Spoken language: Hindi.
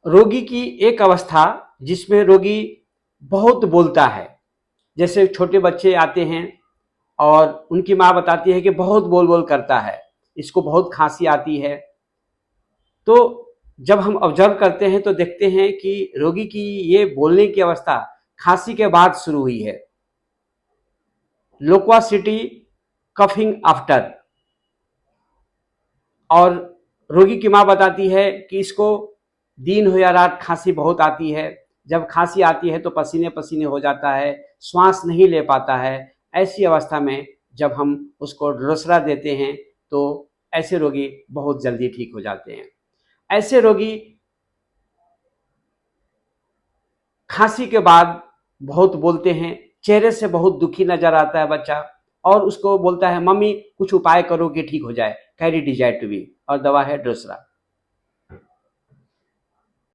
रोगी की एक अवस्था जिसमें रोगी बहुत बोलता है, जैसे छोटे बच्चे आते हैं और उनकी माँ बताती है कि बहुत बोल बोल करता है, इसको बहुत खांसी आती है। तो जब हम ऑब्जर्व करते हैं तो देखते हैं कि रोगी की ये बोलने की अवस्था खांसी के बाद शुरू हुई है। लोक्वासिटी, कफिंग आफ्टर। और रोगी की माँ बताती है कि इसको दिन हो या रात खांसी बहुत आती है। जब खांसी आती है तो पसीने पसीने हो जाता है, श्वास नहीं ले पाता है। ऐसी अवस्था में जब हम उसको ड्रोसरा देते हैं तो ऐसे रोगी बहुत जल्दी ठीक हो जाते हैं। ऐसे रोगी खांसी के बाद बहुत बोलते हैं, चेहरे से बहुत दुखी नजर आता है बच्चा, और उसको बोलता है मम्मी कुछ उपाय करो कि ठीक हो जाए, कैरी डिजायर टू बी, और दवा है ड्रोसरा।